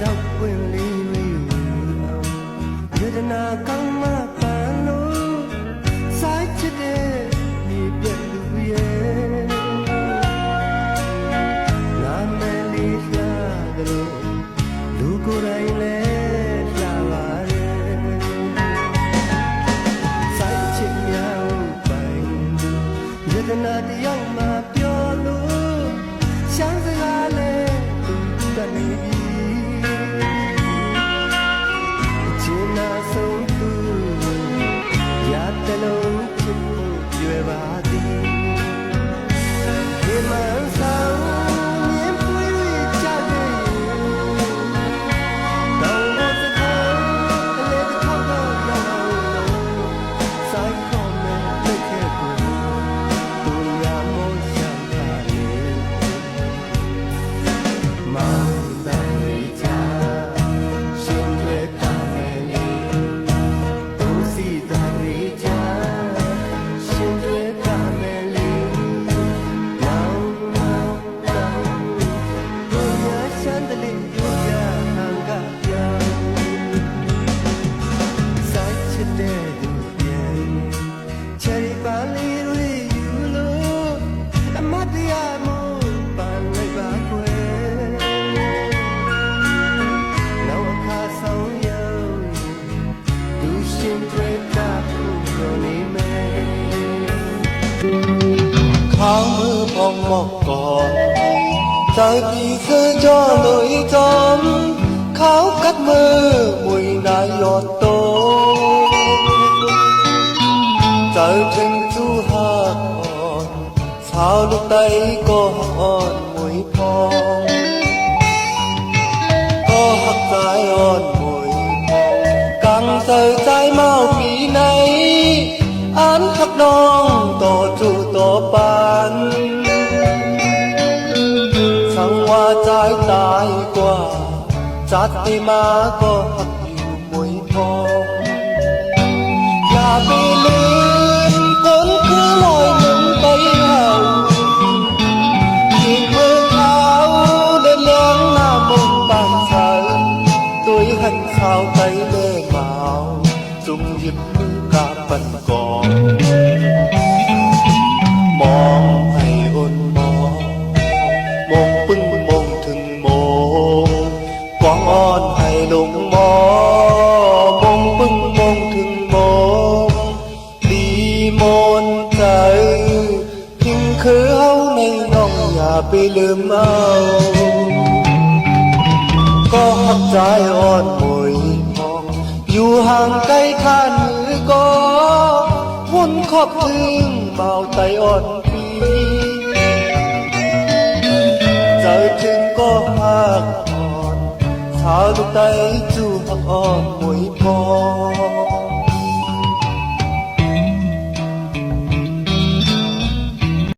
ထောက်ပွင့်လေးတွေအောင်ယတနာကောင်းမှပန်းလို့စိုက်ချစ်တဲ့မြေပြတ်လူရဲ့နာမည်လေးရှာတယ်လူကိုယ်တိုင်လည်းလာပါတယ်စိုက်ချစ်များပိုင်ယတနာတယောက်မှပြောလို့ရှမ်းစကားလည်းသူတတ်နေပြီနာဆုံးသူရတလုံးချစ်ဖို့ရွယ်ပါသည်ဒီမှန်ဆောင်မြင်ပွေးကြခဲ့တောင်းလို့စကားအလေတစ်ခေါက်တော့ရောက်အောင်စိုက်ခေါ်မယ်လက်ခဲ့ကိုသူရမောရှမ်းပါလေမောင်တန်လေးချာရှင်တွေတာข้างมือพองมอกก่อนใจพี่คือจอลอยจอมเขากัดมือมวยนายยอดโตใจถึงจูหักอ่อนสาวลูกไตก็อ่อนมวยพองก็หักใจอ่อนมวยพองกังเสยใจเมาปีไหนอันทักน้องต่อจูต่อปานสังว่าใจตายกว่าจัดติมาก็หักอยู่มวยพองอย่าไปลืมคนคือลอยหมุนไปเห่าอีกมือเขาเดินเลี้ยงหน้ามงบานเสาตัวหันสาวไปเล่เมาจุงหยิบมือกาปันกองมองให้อุ่นมองปึ้งมองถึงมองกวางอ่อนให้ลงมองปึ้งมองถึงมองดีมนใจพิงคือเฮาในน้องอย่าไปลืมเอาก็หักใจอ่อนมวยพองอยู่ห่างไกลข้านมือก็วนขอบถึงเบาไตอ่อนปีใจถึงก็หักอ่อนสาวลูกไตจูหักอ่อนมวยพอง